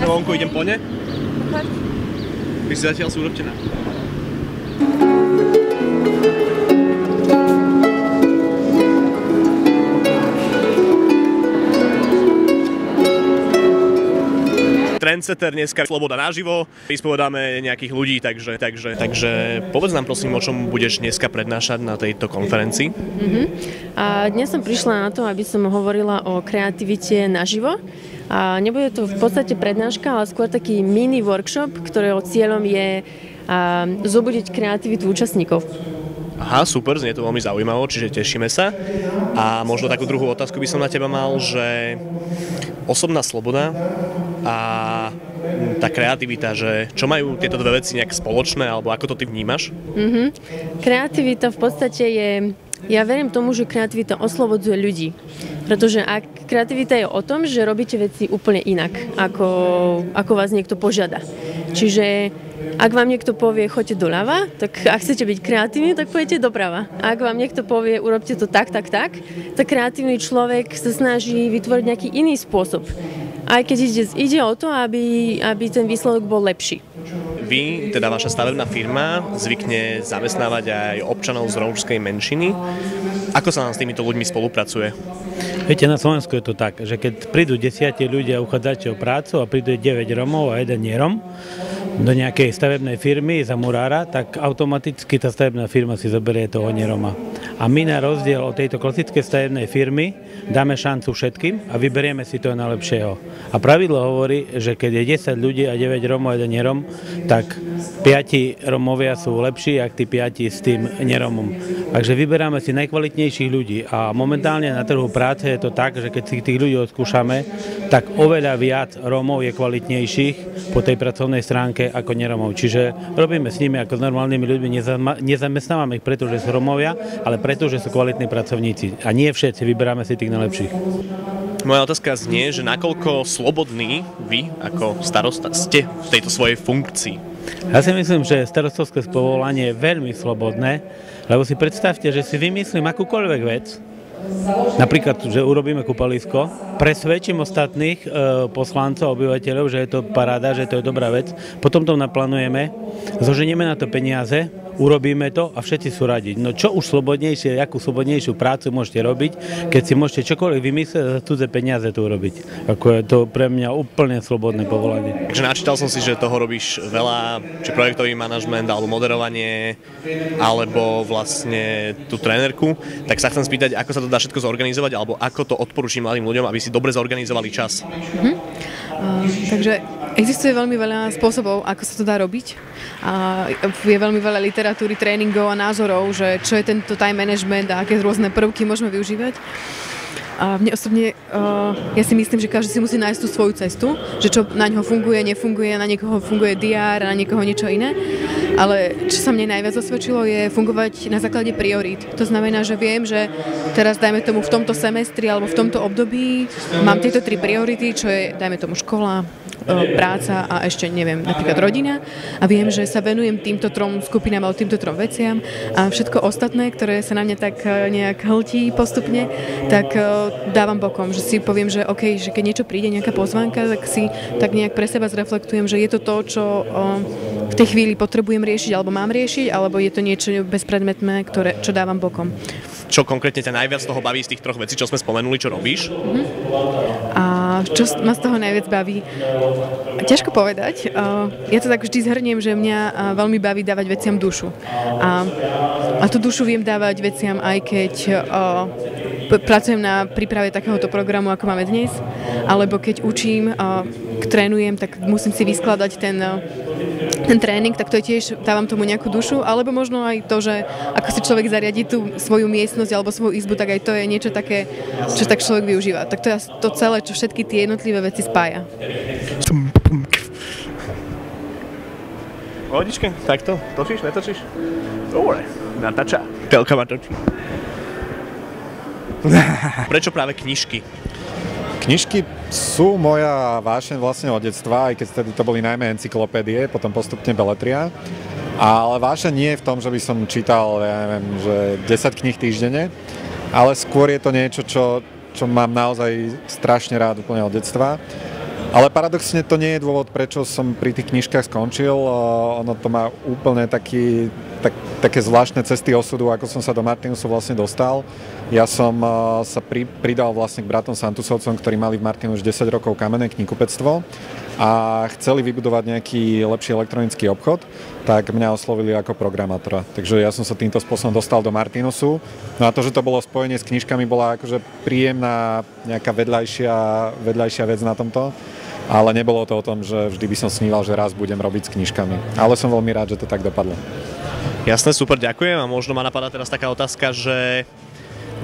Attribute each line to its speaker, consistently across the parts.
Speaker 1: sme vonku, idem po ne? Vy si zatiaľ sú urobte na. Trendsetter dneska Sloboda naživo, vyspovedáme nejakých ľudí, takže povedz nám prosím, o čom budeš dneska prednášať na tejto konferencii.
Speaker 2: A dnes som prišla na to, aby som hovorila o kreativite naživo. A nebude to v podstate prednáška, ale skôr taký mini workshop, ktorého cieľom je zobudiť kreativitu účastníkov.
Speaker 1: Aha, super, znie to veľmi zaujímavo, čiže tešíme sa. A možno takú druhú otázku by som na teba mal, že osobná sloboda a tá kreativita, že čo majú tieto dve veci nejak spoločné, alebo ako to ty vnímaš?
Speaker 2: Kreativita v podstate je, ja verím tomu, že kreativita oslobodzuje ľudí. Pretože ak kreativita je o tom, že robíte veci úplne inak, ako vás niekto požiada. Čiže ak vám niekto povie, choďte doľava, tak ak chcete byť kreatívni, tak pôjdete doprava. Ak vám niekto povie, urobte to tak kreatívny človek sa snaží vytvoriť nejaký iný spôsob. Aj keď ide o to, aby ten výsledok bol lepší.
Speaker 1: Vy, teda vaša stavebná firma, zvykne zamestnávať aj občanov z rómskej menšiny. Ako sa nám s týmito ľuďmi spolupracuje?
Speaker 3: Viete, na Slovensku je to tak, že keď prídu 10 ľudia uchádzači o prácu a príde 9 Romov a 1 nie-Rom do nejakej stavebnej firmy za murára, tak automaticky tá stavebná firma si zoberie toho nie-Roma. A my na rozdiel od tejto klasickej stavebnej firmy dáme šancu všetkým a vyberieme si toho najlepšieho. A pravidlo hovorí, že keď je 10 ľudí a 9 Romov a 1 nie-Rom, tak 5 Romovia sú lepší, ako tí 5 s tým nie-Romom. Takže vyberáme si najkvalitnejších ľudí a momentálne na trhu práce je to tak, že keď si tých ľudí odskúšame, tak oveľa viac Rómov je kvalitnejších po tej pracovnej stránke ako neromov. Čiže robíme s nimi ako s normálnymi ľuďmi, nezamestnávame ich preto, že sú Rómovia, ale preto, že sú kvalitní pracovníci. A nie všetci, vyberáme si tých najlepších.
Speaker 1: Moja otázka znie, že nakoľko slobodní vy ako starosta ste v tejto svojej funkcii?
Speaker 3: Ja si myslím, že starostovské povolanie je veľmi slobodné, lebo si predstavte, že si vymyslím akúkoľvek vec, napríklad, že urobíme kúpalisko, presvedčím ostatných poslancov, obyvateľov, že je to paráda, že to je dobrá vec, potom to naplánujeme, zoženieme na to peniaze, urobíme to a všetci sú radi. No čo už slobodnejšie, akú slobodnejšiu prácu môžete robiť, keď si môžete čokoľvek vymyslieť a za cudze peniaze to urobiť. Ako je to pre mňa úplne slobodné povolanie.
Speaker 1: Takže načítal som si, že toho robíš veľa, či projektový manažment, alebo moderovanie, alebo vlastne tú trénerku. Tak sa chcem spýtať, ako sa to dá všetko zorganizovať, alebo ako to odporúčim mladým ľuďom, aby si dobre zorganizovali čas.
Speaker 4: Takže existuje veľmi veľa spôsobov, ako sa to dá robiť. A je veľmi veľa literatúry, tréningov a názorov, že čo je tento time management a aké rôzne prvky môžeme využívať. A mne osobne, ja si myslím, že každý si musí nájsť tú svoju cestu, že čo na ňoho funguje, nefunguje, na niekoho funguje DR, na niekoho niečo iné. Ale čo sa mne najviac osvedčilo, je fungovať na základe priorít. To znamená, že viem, že teraz, dajme tomu, v tomto semestri alebo v tomto období mám tieto 3 priority, čo je, dajme tomu, škola, práca a ešte, neviem, napríklad rodina. A viem, že sa venujem týmto 3 skupinám alebo týmto 3 veciam a všetko ostatné, ktoré sa na mňa tak nejak hltí postupne, tak dávam bokom, že si poviem, že OK, že keď niečo príde, nejaká pozvánka, tak si tak nejak pre seba zreflektujem, že je to to, čo v tej chvíli potrebujem riešiť alebo mám riešiť, alebo je to niečo bezpredmetné, čo dávam bokom.
Speaker 1: Čo konkrétne ťa najviac z toho baví z tých 3 vecí, čo sme spomenuli, čo robíš?
Speaker 4: A čo ma z toho najviac baví? Ťažko povedať. Ja to tak vždy zhrniem, že mňa veľmi baví dávať veciam dušu. A tú dušu viem dávať veciam, aj keď pracujem na príprave takéhoto programu, ako máme dnes, alebo keď učím, trénujem, tak musím si vyskladať ten tréning, tak to je tiež, dávam tomu nejakú dušu, alebo možno aj to, že ako si človek zariadi tú svoju miestnosť alebo svoju izbu, tak aj to je niečo také, čo tak človek využíva. Tak to je to celé, čo všetky tie jednotlivé veci spája.
Speaker 1: Pohodičke, takto? Točíš, netočíš? Dobre, natáča. Telka ma točí. Prečo práve knižky?
Speaker 5: Knižky sú moja vášeň vlastne od detstva, aj keď vtedy to boli najmä encyklopédie, potom postupne beletria. Ale vášeň nie je v tom, že by som čítal, ja neviem, že 10 kníh týždenne, ale skôr je to niečo, čo mám naozaj strašne rád úplne od detstva. Ale paradoxne to nie je dôvod, prečo som pri tých knižkách skončil. Ono to má úplne také zvláštne cesty osudu, ako som sa do Martinusu vlastne dostal. Ja som sa pridal vlastne k bratom Santusovcom, ktorí mali v Martinu už 10 rokov kamenné knihkupectvo a chceli vybudovať nejaký lepší elektronický obchod, tak mňa oslovili ako programátora. Takže ja som sa týmto spôsobom dostal do Martinusu. No a to, že to bolo spojenie s knižkami, bola akože príjemná nejaká vedľajšia vec na tomto. Ale nebolo to o tom, že vždy by som sníval, že raz budem robiť s knižkami. Ale som veľmi rád, že to tak dopadlo.
Speaker 1: Jasné, super, ďakujem. A možno ma napadá teraz taká otázka, že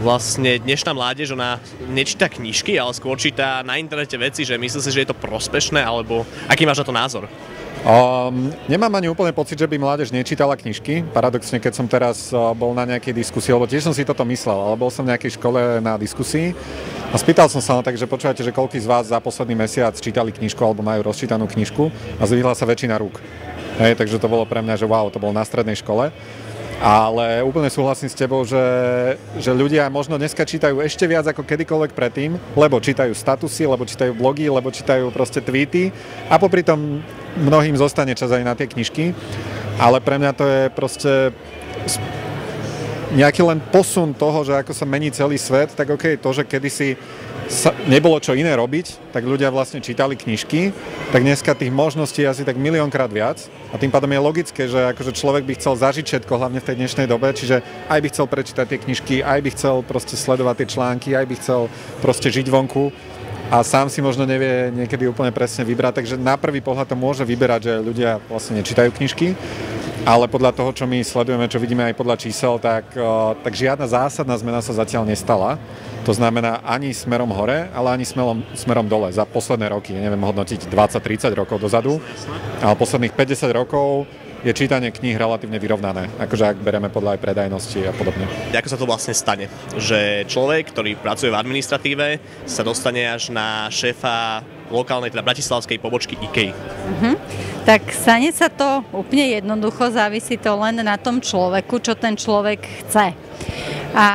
Speaker 1: vlastne dnešná mládež, ona nečíta knižky, ale skôr číta na internete veci, že myslí si, že je to prospešné, alebo aký máš na to názor?
Speaker 5: Nemám ani úplne pocit, že by mládež nečítala knižky. Paradoxne, keď som teraz bol na nejakej diskusii, lebo tiež som si toto myslel, ale bol som v nejakej škole na diskusii a spýtal som sa, takže počúvate, že koľký z vás za posledný mesiac čítali knižku alebo majú rozčítanú knižku a zdvihla sa väčšina rúk. Hej, takže to bolo pre mňa, že wow, to bolo na strednej škole. Ale úplne súhlasím s tebou, že ľudia možno dneska čítajú ešte viac ako kedykoľvek predtým, lebo čítajú statusy, lebo čítajú blogy, lebo čítajú proste tweety a popri tom mnohým zostane čas aj na tie knižky. Ale pre mňa to je proste nejaký len posun toho, že ako sa mení celý svet, tak okej, to, že kedysi nebolo čo iné robiť, tak ľudia vlastne čítali knižky, tak dneska tých možností je asi tak miliónkrát viac a tým pádom je logické, že akože človek by chcel zažiť všetko, hlavne v tej dnešnej dobe, čiže aj by chcel prečítať tie knižky, aj by chcel proste sledovať tie články, aj by chcel proste žiť vonku a sám si možno nevie niekedy úplne presne vybrať, takže na prvý pohľad to môže vyberať, že ľudia vlastne nečítajú knižky, ale podľa toho, čo my sledujeme, čo vidíme aj podľa čísel, tak žiadna zásadná zmena sa zatiaľ nestala. To znamená ani smerom hore, ale ani smerom dole za posledné roky. Neviem hodnotiť 20-30 rokov dozadu, ale posledných 50 rokov je čítanie kníh relatívne vyrovnané. Akože ak bereme podľa aj predajnosti a podobne.
Speaker 1: Ako sa to vlastne stane? Že človek, ktorý pracuje v administratíve, sa dostane až na šéfa lokálnej, teda bratislavskej pobočky IKEA.
Speaker 6: Tak stane sa to úplne jednoducho, závisí to len na tom človeku, čo ten človek chce. A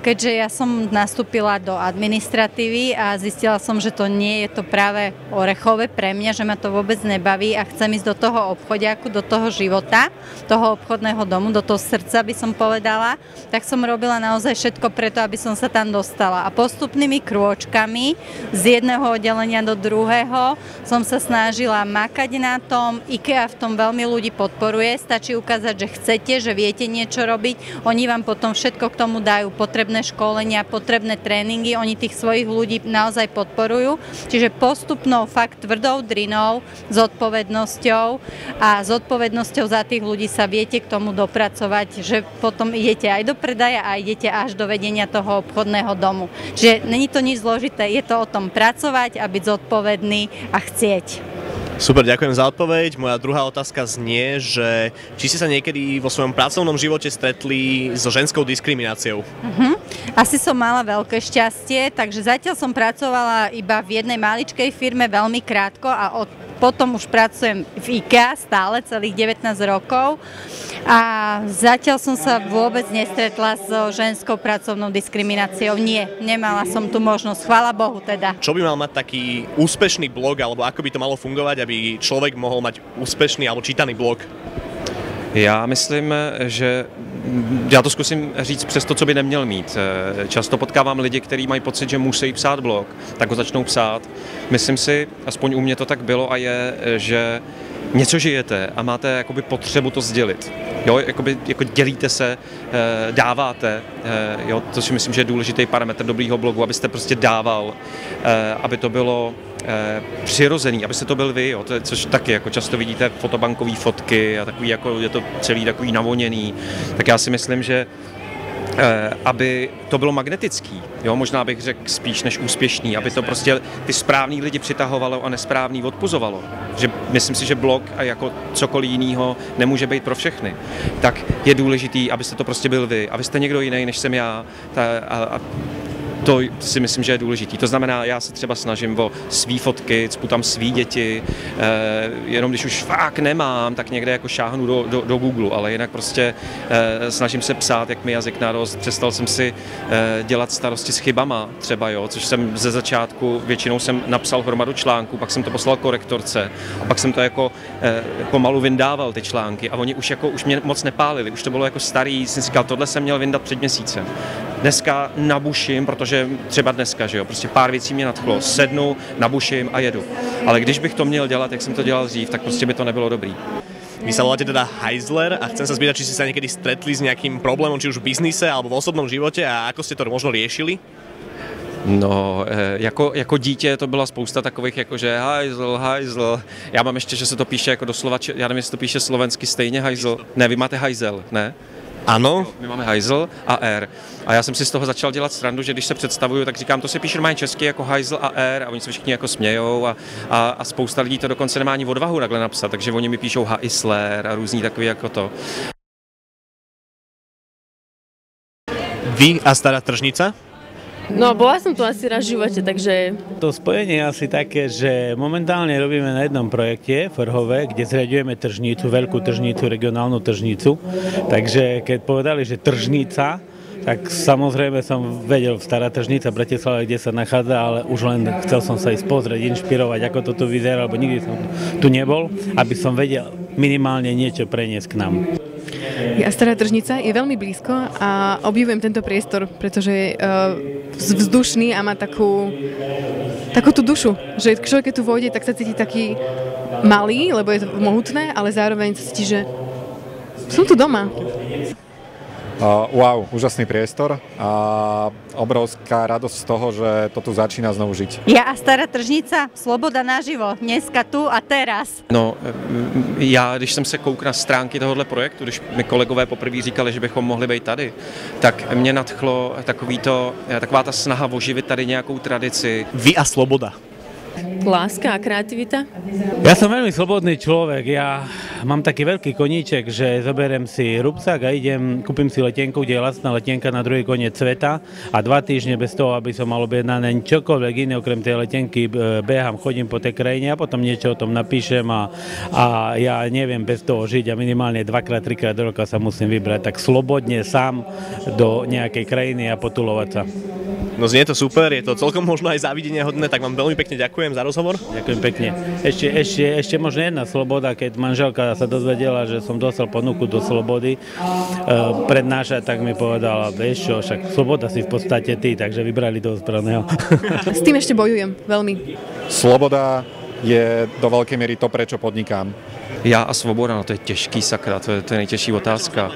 Speaker 6: keďže ja som nastúpila do administratívy a zistila som, že to nie je to práve orechové pre mňa, že ma to vôbec nebaví a chcem ísť do toho obchodiaku, do toho života, toho obchodného domu, do toho srdca by som povedala, tak som robila naozaj všetko preto, aby som sa tam dostala. A postupnými krôčkami z jedného oddelenia do druhého som sa snažila makať na tom. IKEA v tom veľmi ľudí podporuje, stačí ukázať, že chcete, že viete niečo robiť, oni vám potom všetko k tomu dajú, potrebné školenia, potrebné tréningy, oni tých svojich ľudí naozaj podporujú. Čiže postupnou, fakt tvrdou drinou, zodpovednosťou a zodpovednosťou za tých ľudí sa viete k tomu dopracovať, že potom idete aj do predaja a idete až do vedenia toho obchodného domu. Čiže není to nič zložité, je to o tom pracovať a byť zodpovedný a chcieť.
Speaker 1: Super, ďakujem za odpoveď. Moja druhá otázka znie, že či ste sa niekedy vo svojom pracovnom živote stretli so ženskou diskrimináciou?
Speaker 6: Asi som mala veľké šťastie, takže zatiaľ som pracovala iba v jednej maličkej firme veľmi krátko a potom už pracujem v IKEA stále celých 19 rokov a zatiaľ som sa vôbec nestretla so ženskou pracovnou diskrimináciou. Nie, nemala som tu možnosť, chvála Bohu teda.
Speaker 1: Čo by mal mať taký úspešný blog, alebo ako by to malo fungovať, aby človek mohol mať úspešný alebo čítaný blog?
Speaker 7: Já myslím, že já to zkusím říct přes to, co by neměl mít. Často potkávám lidi, kteří mají pocit, že musí psát blog, tak ho začnou psát. Myslím si, aspoň u mě to tak bylo a je, že něco žijete a máte jakoby potřebu to sdělit. Jo, jako dělíte se, dáváte, jo, to si myslím, že je důležitý parametr dobrýho blogu, abyste prostě dával, aby to bylo přirozený, abyste to byl vy, jo, to je, což taky jako často vidíte fotobankové fotky a takový, jako je to celý takový navoněný, tak já si myslím, že aby to bylo magnetický, jo, možná bych řekl spíš než úspěšný, aby to prostě ty správný lidi přitahovalo a nesprávný odpuzovalo. Že myslím si, že blog a jako cokoliv jiného nemůže být pro všechny. Tak je důležitý, abyste to prostě byl vy, abyste někdo jiný, než jsem já. To si myslím, že je důležitý. To znamená, já se třeba snažím o svý fotky, cpu tam svý děti, jenom když už fakt nemám, tak někde jako šáhnu do Google, ale jinak prostě snažím se psát, jak mi jazyk narost. Přestal jsem si dělat starosti s chybama třeba, jo, což jsem ze začátku, většinou jsem napsal hromadu článků, pak jsem to poslal korektorce a pak jsem to jako pomalu vyndával ty články a oni už mě moc nepálili, už to bylo jako starý, jsem říkal, tohle jsem měl vyndat před měsícem. Dneska nabuším, protože třeba dneska, že jo, prostě pár věcí mě nadchlo, sednu, nabuším a jedu. Ale když bych to měl dělat, jak jsem to dělal dřív, tak prostě by to nebylo dobrý.
Speaker 1: Vy sa voláte teda Heisler a chcem sa spýtať, či ste sa niekedy stretli s nejakým problémom, či už v biznise alebo v osobnom živote a ako ste to možno riešili?
Speaker 7: No, jako dítě to byla spousta takových, jakože hajzl. Já mám ještě, že se to píše jako doslova, já nevím, jestli to píše slovensky stejně hajzl. Ne, vy máte hajzel, ne?
Speaker 1: Ano.
Speaker 7: My máme hajzl a R. A já jsem si z toho začal dělat srandu, že když se představuju, tak říkám, to se píše normálně česky jako hajzl a R a oni se všichni jako smějou a spousta lidí to dokonce nemá ani odvahu takhle napsat, takže oni mi píšou Haisler a různý takový jako to.
Speaker 1: Vy a Stará tržnica?
Speaker 2: No, bola som tu asi raz v živote, takže...
Speaker 3: To spojenie je asi také, že momentálne robíme na jednom projekte v Rhove, kde zriaďujeme tržnicu, veľkú tržnicu, regionálnu tržnicu. Takže keď povedali, že tržnica, tak samozrejme som vedel Stará tržnica v Bratislave, kde sa nachádza, ale už len chcel som sa ísť pozrieť, inšpirovať, ako to tu vyzerá, lebo nikdy som tu nebol, aby som vedel minimálne niečo preniesť k nám.
Speaker 4: Stará tržnica je veľmi blízko a obdivujem tento priestor, pretože je vzdušný a má takú tú dušu, že človek, keď tu vôjde, tak sa cíti taký malý, lebo je to mohutné, ale zároveň sa cíti, že som tu doma.
Speaker 5: Wow, úžasný priestor a obrovská radosť z toho, že to tu začína znovu žiť.
Speaker 6: Ja a Stará tržnica, sloboda naživo, dneska tu a teraz.
Speaker 7: No, já, když jsem se koukl na stránky tohohle projektu, když mi kolegové poprvé říkali, že bychom mohli být tady, tak mě nadchlo taková ta snaha oživit tady nějakou tradici.
Speaker 1: Vy a sloboda.
Speaker 2: Láska a kreativita?
Speaker 3: Ja som veľmi slobodný človek. Ja mám taký veľký koníček, že zoberiem si rúbsak a kúpim si letenku, kde je lacná letenka na druhý koniec sveta a 2 týždne bez toho, aby som mal objednané čokoľvek iné, okrem tej letenky, behám, chodím po tej krajine a potom niečo o tom napíšem a ja neviem bez toho žiť a minimálne 2-3 krát do roka sa musím vybrať tak slobodne sám do nejakej krajiny a potulovať sa.
Speaker 1: No znie to super, je to celkom možno aj závidenia hodné, tak vám veľmi pekne ďakujem za rozhovor.
Speaker 3: Ďakujem pekne. Ešte možno jedna sloboda, keď manželka sa dozvedela, že som dostal ponuku do slobody prednášať, tak mi povedala, vieš čo, však sloboda si v podstate ty, takže vybrali toho správneho.
Speaker 4: S tým ešte bojujem, veľmi.
Speaker 5: Sloboda je do veľkej miery to, prečo podnikám.
Speaker 7: Já a svoboda, no to je těžký sakra, to je nejtěžší otázka.